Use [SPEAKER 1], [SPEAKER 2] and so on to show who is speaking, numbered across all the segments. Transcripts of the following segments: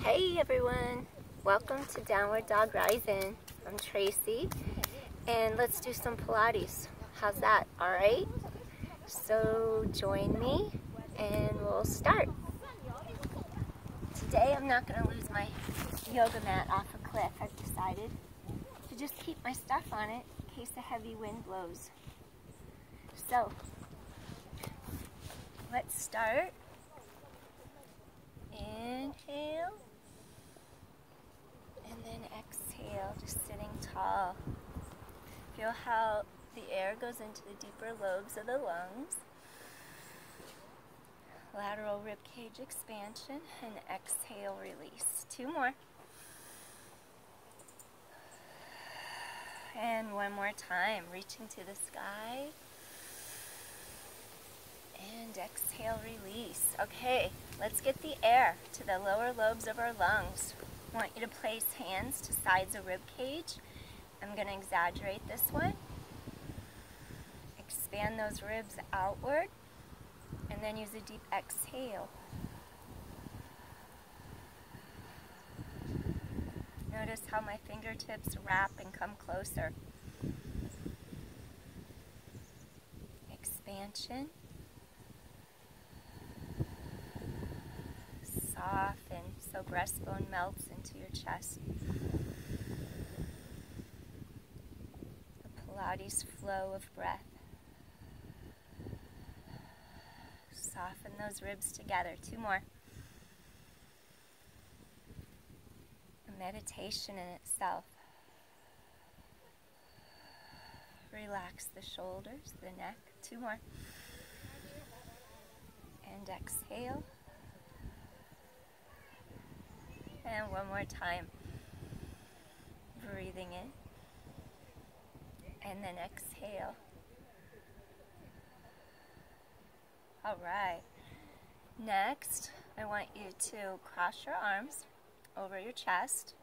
[SPEAKER 1] Hey everyone, welcome to Downward Dog Rising. I'm Tracy and let's do some Pilates. How's that? Alright? So join me and we'll start. Today I'm not going to lose my yoga mat off a cliff. I've decided to just keep my stuff on it in case a heavy wind blows. So let's start. Inhale. And then exhale, just sitting tall. Feel how the air goes into the deeper lobes of the lungs. Lateral rib cage expansion and exhale, release. 2 more. And 1 more time, reaching to the sky. And exhale, release. Okay, let's get the air to the lower lobes of our lungs. I want you to place hands to sides of rib cage. I'm going to exaggerate this one. Expand those ribs outward and then use a deep exhale. Notice how my fingertips wrap and come closer. Expansion. Soften so breastbone melts into your chest. The Pilates flow of breath. Soften those ribs together. 2 more. A meditation in itself. Relax the shoulders, the neck. 2 more. And exhale. And 1 more time. Breathing in. And then exhale. Alright. Next, I want you to cross your arms over your chest.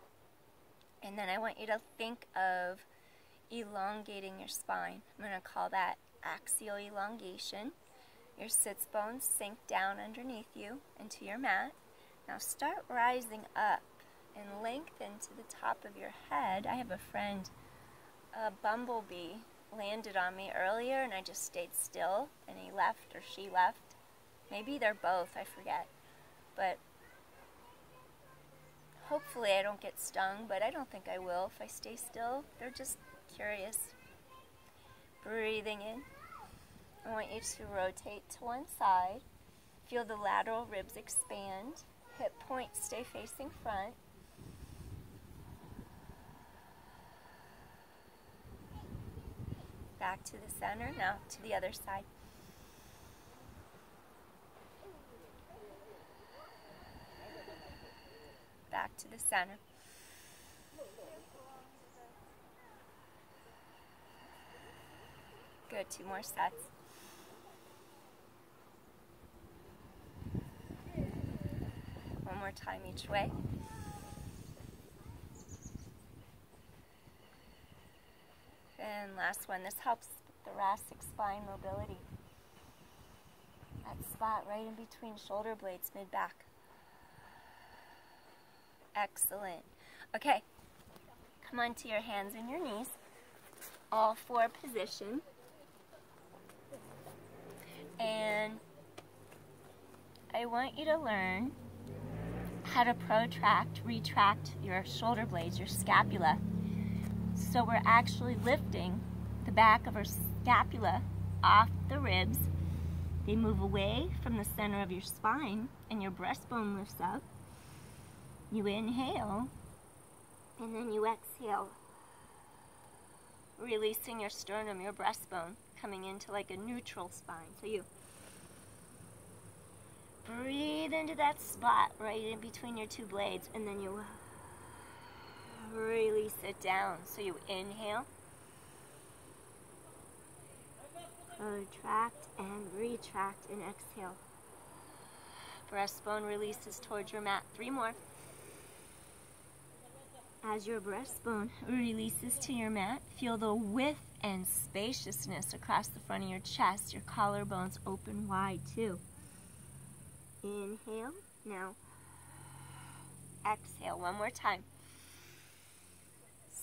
[SPEAKER 1] And then I want you to think of elongating your spine. I'm going to call that axial elongation. Your sits bones sink down underneath you into your mat. Now start rising up and lengthen to the top of your head. I have a friend, a bumblebee, landed on me earlier and I just stayed still and he left or she left. Maybe they're both, I forget. But hopefully I don't get stung, but I don't think I will if I stay still. They're just curious. Breathing in. I want you to rotate to one side. Feel the lateral ribs expand. Hip points stay facing front. Back to the center, now to the other side. Back to the center. Good, 2 more sets. One more time each way. And last one. This helps thoracic spine mobility. That spot right in between shoulder blades, mid-back. Excellent. Okay. Come onto your hands and your knees. All 4 position. And I want you to learn how to protract, retract your shoulder blades, your scapula. So we're actually lifting the back of our scapula off the ribs. They move away from the center of your spine and your breastbone lifts up. You inhale and then you exhale, releasing your sternum, your breastbone, coming into like a neutral spine. So you breathe into that spot right in between your 2 blades and then you release it down. So you inhale, contract and retract and exhale. Breastbone releases towards your mat. 3 more. As your breastbone releases to your mat, feel the width and spaciousness across the front of your chest. Your collarbones open wide too. Inhale. Now exhale. One more time.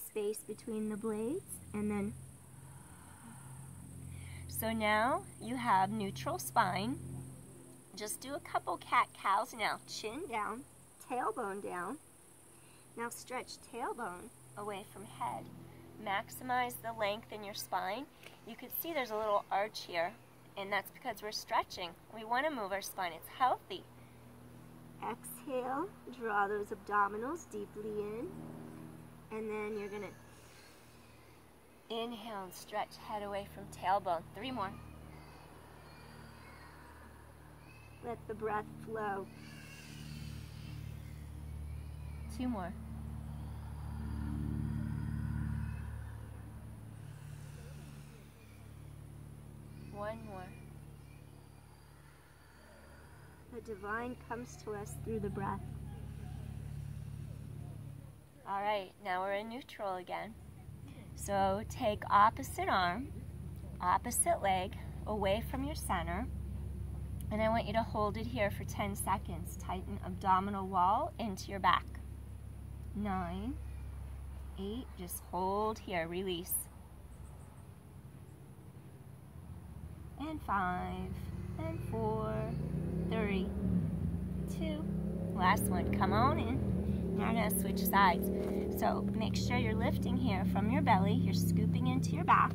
[SPEAKER 1] Space between the blades, and then. So now you have neutral spine. Just do a couple cat-cows now. Chin down, tailbone down. Now stretch tailbone away from head. Maximize the length in your spine. You can see there's a little arch here, and that's because we're stretching. We want to move our spine. It's healthy. Exhale, draw those abdominals deeply in, and then you're going to inhale and stretch head away from tailbone. 3 more. Let the breath flow. 2 more. One more. The divine comes to us through the breath. All right, now we're in neutral again. So take opposite arm, opposite leg away from your center, and I want you to hold it here for 10 seconds. Tighten abdominal wall into your back. 9, 8, just hold here, release. And 5, and 4, 3, 2, last one. Come on in. Now we're going to switch sides. So make sure you're lifting here from your belly. You're scooping into your back.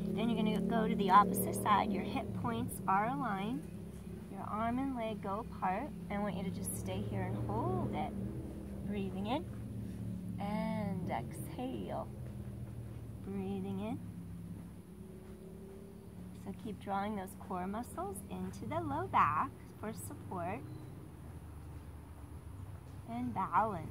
[SPEAKER 1] Then you're going to go to the opposite side. Your hip points are aligned. Your arm and leg go apart. I want you to just stay here and hold it. Breathing in and exhale. Breathing in. So keep drawing those core muscles into the low back for support and balance.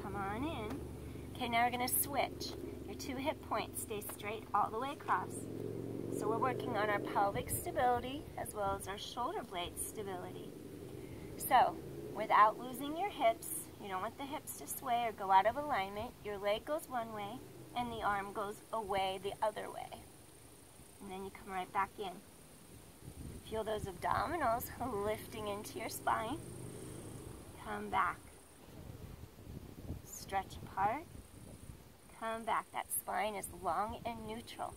[SPEAKER 1] Come on in. Okay, now we're going to switch. Your 2 hip points stay straight all the way across. So we're working on our pelvic stability as well as our shoulder blade stability. So without losing your hips, you don't want the hips to sway or go out of alignment. Your leg goes one way and the arm goes away the other way. And then you come right back in. Feel those abdominals lifting into your spine. Come back. Stretch apart. Come back. That spine is long and neutral.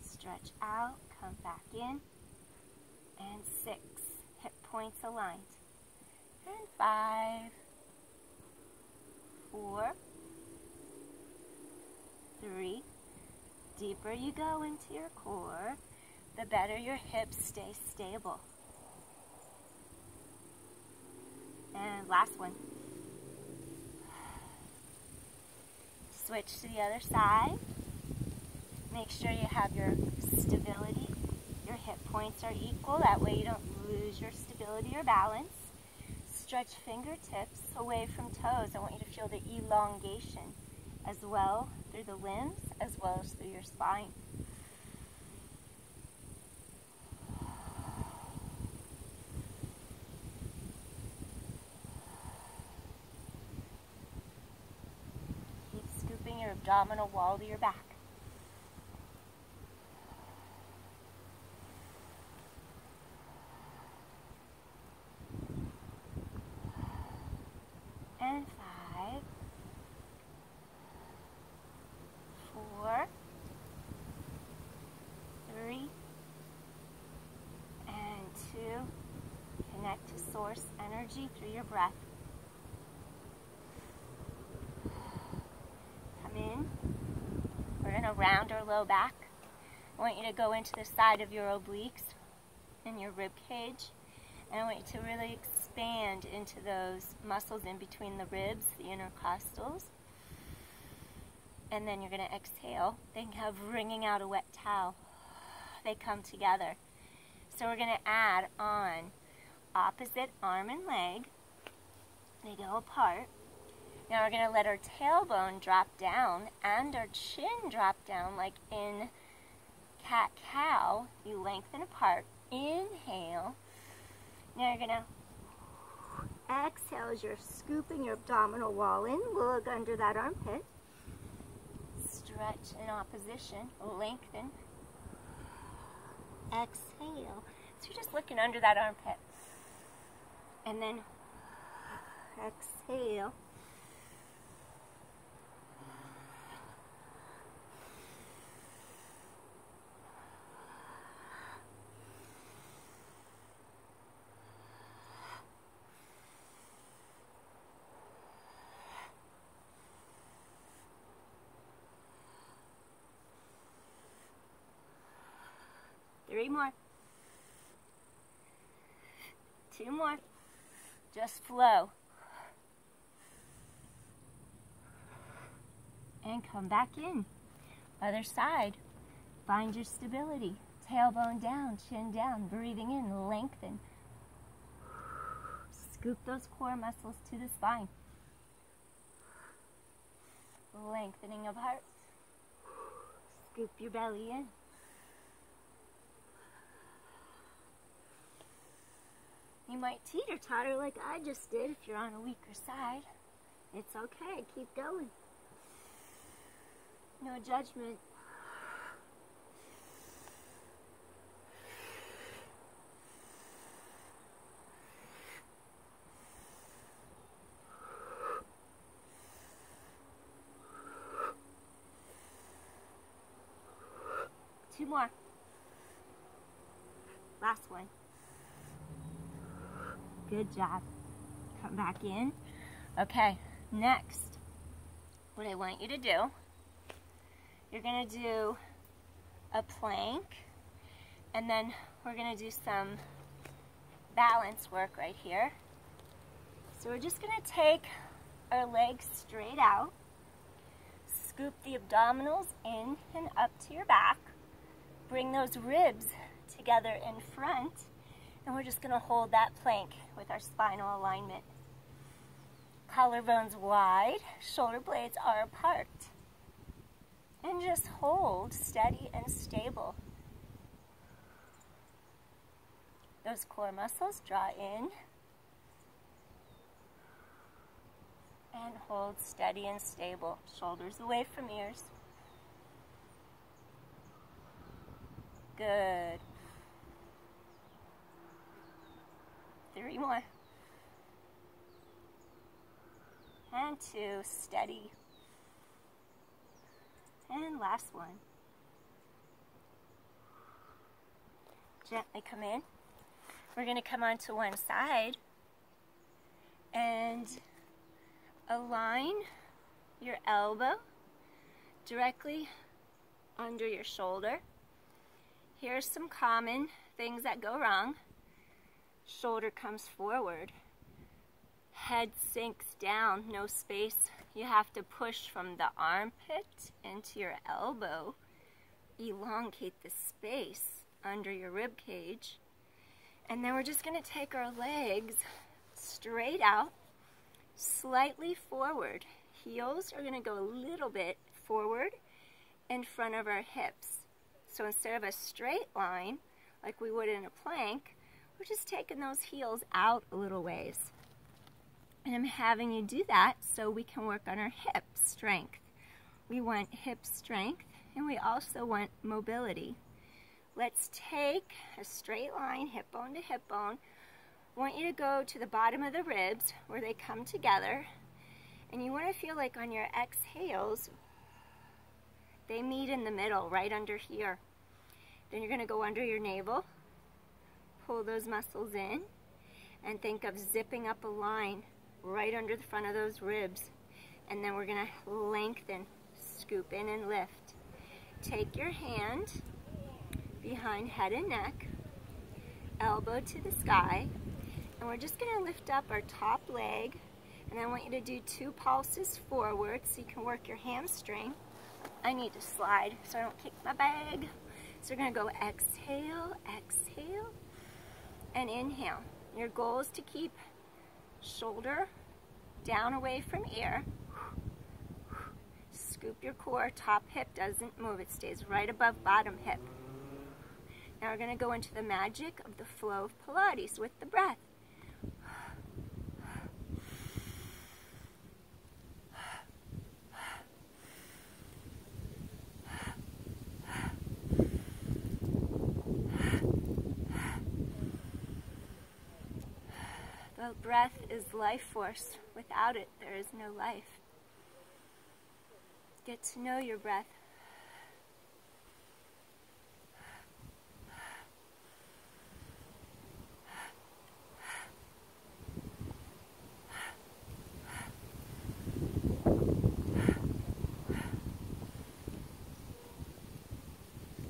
[SPEAKER 1] Stretch out. Come back in. And 6. Hip points aligned. And 5. 4. 3. Deeper you go into your core, the better your hips stay stable. And last one. Switch to the other side. Make sure you have your stability. Your hip points are equal. That way you don't lose your stability or balance. Stretch fingertips away from toes. I want you to feel the elongation as well through the limbs as well as through your spine. Keep scooping your abdominal wall to your back. And 5, 4, 3, and 2. Connect to source energy through your breath. Come in. We're going to round our low back. I want you to go into the side of your obliques and your rib cage. And I want you to really expand into those muscles in between the ribs, the intercostals. And then you're going to exhale. Think of wringing out a wet towel. They come together. So we're going to add on opposite arm and leg. They go apart. Now we're going to let our tailbone drop down and our chin drop down like in cat-cow. You lengthen apart. Inhale. Now you're gonna exhale as you're scooping your abdominal wall in. Look under that armpit. Stretch in opposition. Lengthen. Exhale. So you're just looking under that armpit. And then exhale. Three more. Two more. Just flow. And come back in. Other side. Find your stability. Tailbone down, chin down. Breathing in, lengthen. Scoop those core muscles to the spine. Lengthening of heart. Scoop your belly in. You might teeter-totter like I just did if you're on a weaker side. It's okay, keep going. No judgment. Two more. Last one. Good job. Come back in. Okay, next, what I want you to do, you're going to do a plank, and then we're going to do some balance work right here. So we're just going to take our legs straight out, scoop the abdominals in and up to your back, bring those ribs together in front, and we're just going to hold that plank with our spinal alignment. Collarbones wide, shoulder blades are apart. And just hold steady and stable. Those core muscles draw in. And hold steady and stable. Shoulders away from ears. Good. Three more. And two, steady. And last one. Gently come in. We're going to come onto one side and align your elbow directly under your shoulder. Here's some common things that go wrong. Shoulder comes forward. Head sinks down, no space. You have to push from the armpit into your elbow. Elongate the space under your rib cage. And then we're just going to take our legs straight out, slightly forward. Heels are going to go a little bit forward in front of our hips. So instead of a straight line, like we would in a plank, we're just taking those heels out a little ways. And I'm having you do that so we can work on our hip strength. We want hip strength, and we also want mobility. Let's take a straight line, hip bone to hip bone. I want you to go to the bottom of the ribs where they come together. And you want to feel like on your exhales, they meet in the middle, right under here. Then you're going to go under your navel, pull those muscles in, and think of zipping up a line right under the front of those ribs. And then we're going to lengthen, scoop in and lift. Take your hand behind head and neck, elbow to the sky, and we're just going to lift up our top leg. And I want you to do 2 pulses forward so you can work your hamstring. I need to slide so I don't kick my bag. So we're going to go exhale, exhale, and inhale. Your goal is to keep shoulder down away from ear. Scoop your core. Top hip doesn't move. It stays right above bottom hip. Now we're going to go into the magic of the flow of Pilates with the breath. The breath is life force. Without it, there is no life. Get to know your breath.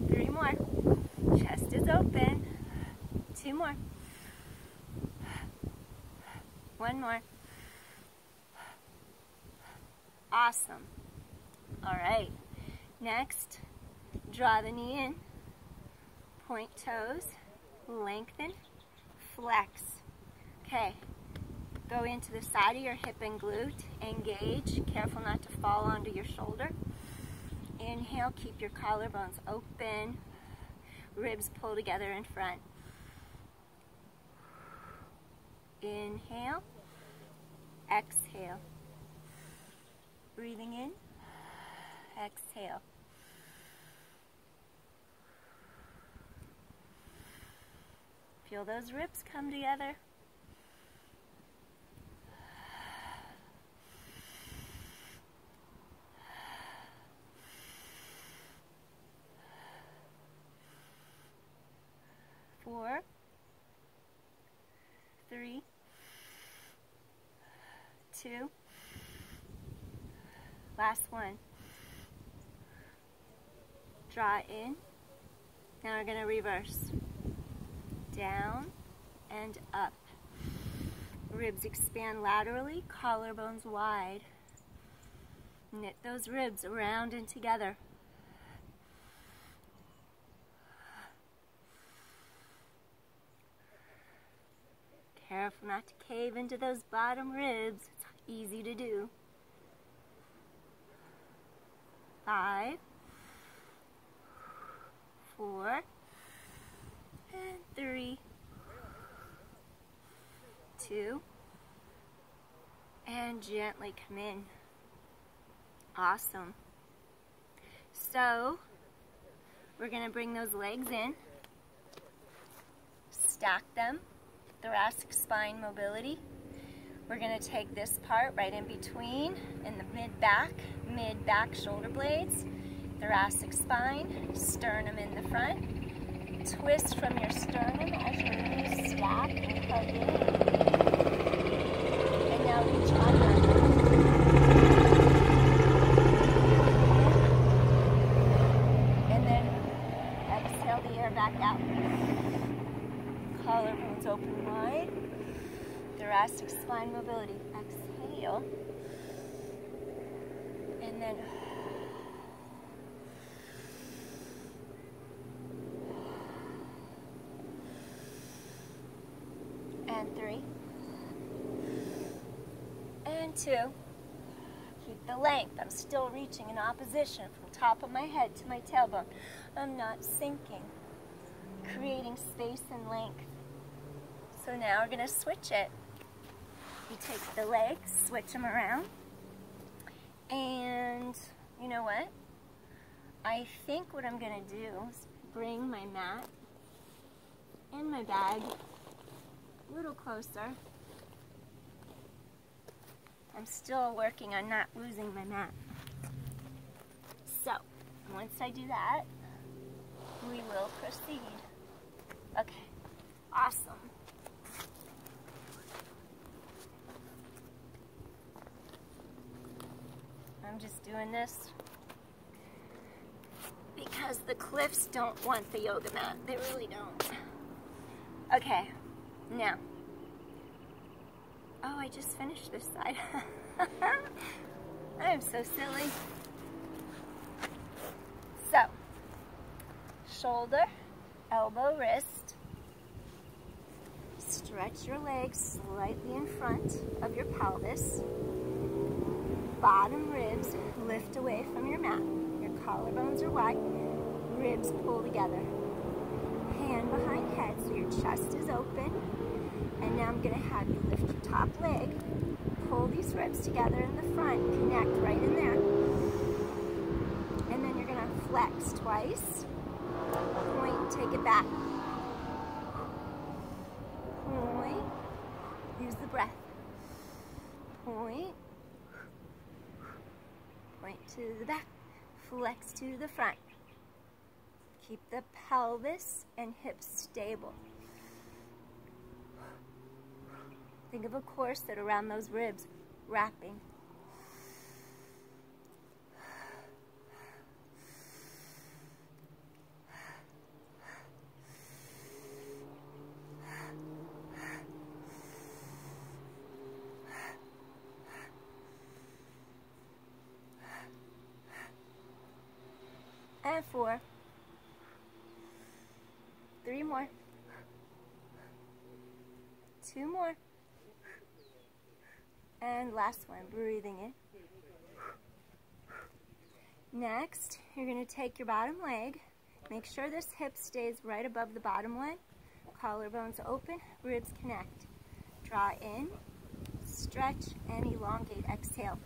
[SPEAKER 1] Three more. Chest is open. Two more. One more. Awesome. All right. Next, draw the knee in. Point toes. Lengthen. Flex. Okay. Go into the side of your hip and glute. Engage. Careful not to fall onto your shoulder. Inhale. Keep your collarbones open. Ribs pull together in front. Inhale. Exhale. Breathing in. Exhale. Feel those ribs come together. Four. Three. Two. Last one. Draw in. Now we're going to reverse. Down and up. Ribs expand laterally, collarbones wide. Knit those ribs around and together. Careful not to cave into those bottom ribs. It's easy to do. 5, 4, and 3, 2, and gently come in. Awesome. So, we're going to bring those legs in, stack them, thoracic spine mobility. We're going to take this part right in between, in the mid-back shoulder blades, thoracic spine, sternum in the front. Twist from your sternum as your knees stack and hug in. And now reach under. And then exhale the air back out. Collarbones open wide. Thoracic spine mobility. Exhale. And then and 3 and 2. Keep the length. I'm still reaching in opposition from top of my head to my tailbone. I'm not sinking. Creating space and length. So now we're going to switch it. You take the legs, switch them around, and you know what? I think what I'm going to do is bring my mat and my bag a little closer. I'm still working on not losing my mat. So, once I do that, we will proceed. Okay, awesome. I'm just doing this because the cliffs don't want the yoga mat. They really don't. Okay, now. Oh, I just finished this side. I am so silly. So, shoulder, elbow, wrist. Stretch your legs slightly in front of your pelvis. Bottom ribs lift away from your mat. Your collarbones are wide. Ribs pull together. hand behind head so your chest is open. And now I'm going to have you lift your top leg, pull these ribs together in the front, connect right in there. And then you're going to flex twice, point, take it back. Point, use the breath. Point, point to the back, flex to the front. Keep the pelvis and hips stable. Think of a corset around those ribs, wrapping. And 4. 3 more. 2 more. And last one, breathing in. Next, you're going to take your bottom leg. Make sure this hip stays right above the bottom one. Collarbones open, ribs connect. Draw in, stretch, and elongate. Exhale.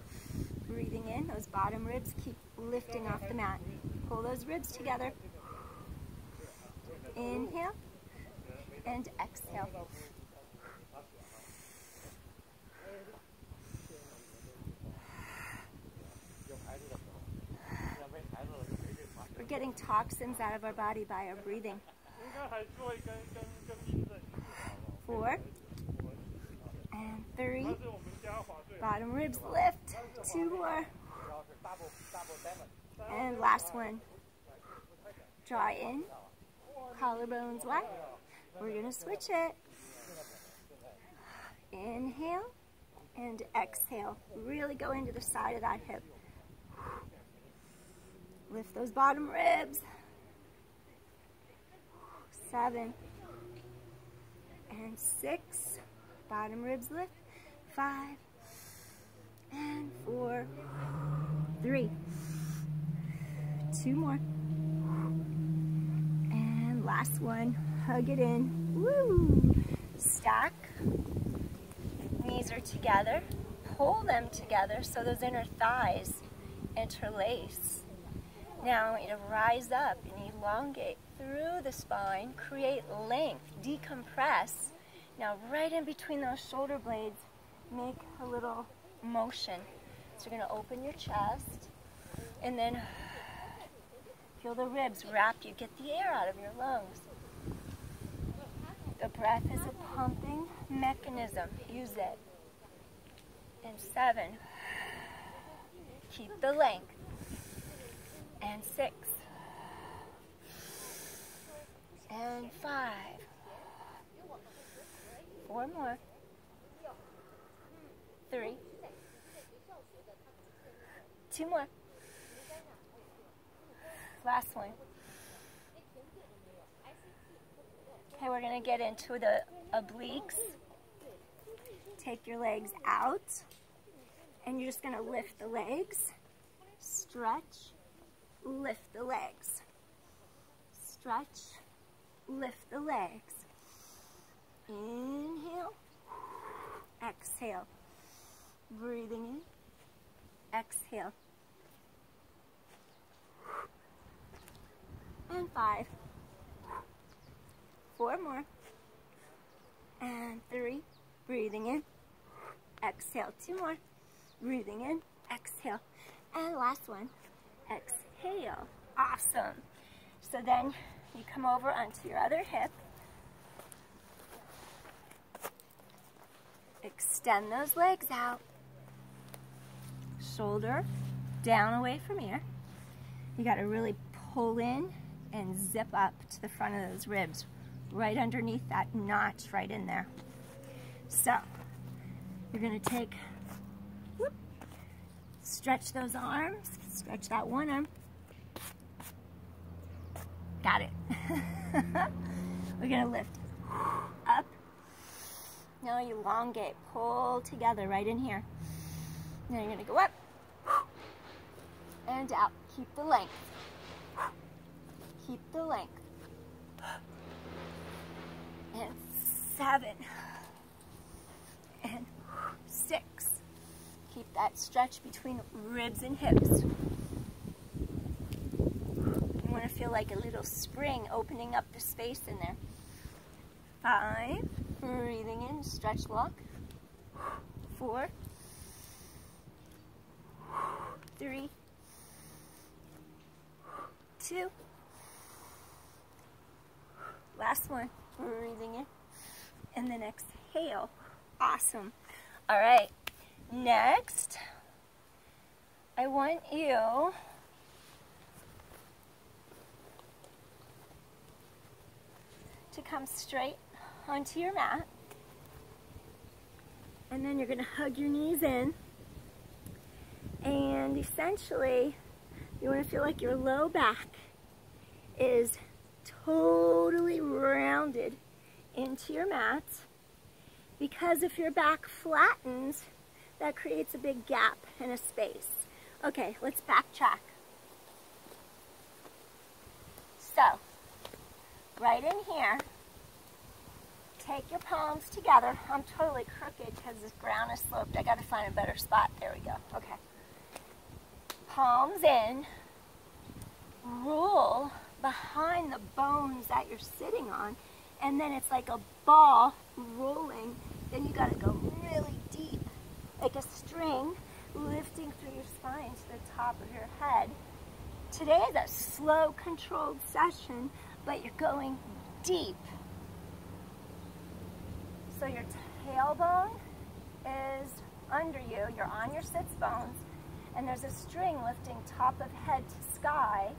[SPEAKER 1] Breathing in, those bottom ribs keep lifting off the mat. Pull those ribs together. Inhale and exhale. We're getting toxins out of our body by our breathing. 4 and 3. Bottom ribs lift. 2 more. And last one. Draw in. Collarbones wide. We're going to switch it. Inhale and exhale. Really go into the side of that hip. Lift those bottom ribs. 7 and 6. Bottom ribs lift. 5 and 4. 3. 2 more. And last one. Hug it in. Woo! Stack. Knees are together. Pull them together so those inner thighs interlace. Now I want you to rise up and elongate through the spine, create length, decompress. Now right in between those shoulder blades, make a little motion. So you're going to open your chest and then feel the ribs wrap you, get the air out of your lungs. The breath is a pumping mechanism. Use it. And 7, keep the length. And 6, and 5, 4 more, 3, 2 more, last one. Okay, we're going to get into the obliques. Take your legs out, and you're just going to lift the legs, stretch, lift the legs. Stretch, lift the legs. Inhale, exhale. Breathing in, exhale. And 5. 4 more. And 3. Breathing in, exhale. 2 more. Breathing in, exhale. And last one, exhale. Awesome. So then you come over onto your other hip. Extend those legs out. Shoulder down away from ear. You got to really pull in and zip up to the front of those ribs, right underneath that notch right in there. So you're going to take, whoop, stretch those arms, stretch that one arm. Got it. We're going to lift up. Now elongate, pull together right in here. Now you're going to go up and out. Keep the length. Keep the length. and 7, and 6. Keep that stretch between ribs and hips. You want to feel like a little spring opening up the space in there. 5, breathing in, stretch lock. 4, 3, 2. Last one, breathing in, and then exhale. Awesome. All right, next, I want you to come straight onto your mat, and then you're going to hug your knees in, and essentially you want to feel like your low back is totally rounded into your mat, because if your back flattens, that creates a big gap and a space. Okay, let's backtrack. So, right in here, take your palms together. I'm totally crooked because this ground is sloped. I got to find a better spot. There we go. Okay. Palms in. Roll behind the bones that you're sitting on. And then it's like a ball rolling. Then you got to go really deep. Like a string lifting through your spine to the top of your head. Today is a slow, controlled session, but you're going deep. So your tailbone is under you, you're on your sits bones, and there's a string lifting top of head to sky.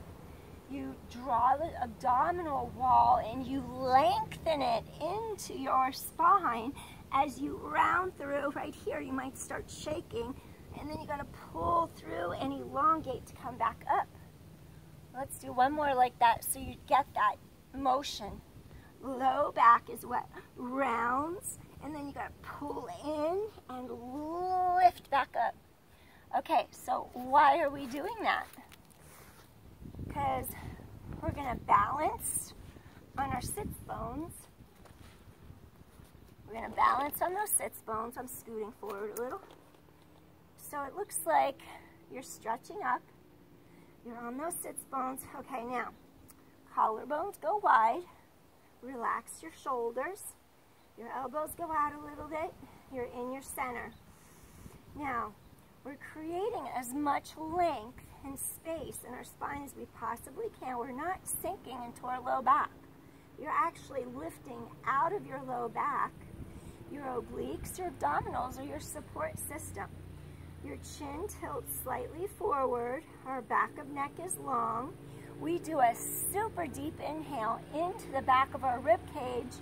[SPEAKER 1] You draw the abdominal wall and you lengthen it into your spine. As you round through, right here, you might start shaking, and then you gotta pull through and elongate to come back up. Let's do one more like that so you get that motion. Low back is what rounds, and then you gotta pull in and lift back up. Okay, so why are we doing that? Because we're gonna balance on our sits bones. We're gonna balance on those sits bones. I'm scooting forward a little. So it looks like you're stretching up. You're on those sits bones. Okay, now, collarbones go wide. Relax your shoulders. Your elbows go out a little bit. You're in your center. Now, we're creating as much length and space in our spine as we possibly can. We're not sinking into our low back. You're actually lifting out of your low back. Your obliques, your abdominals, are your support system. Your chin tilts slightly forward. Our back of neck is long. We do a super deep inhale into the back of our rib cage,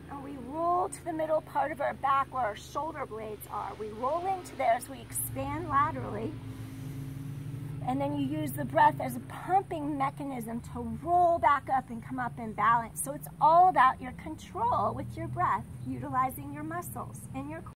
[SPEAKER 1] and we roll to the middle part of our back where our shoulder blades are. We roll into there as we expand laterally, and then you use the breath as a pumping mechanism to roll back up and come up in balance. So it's all about your control with your breath, utilizing your muscles and your core.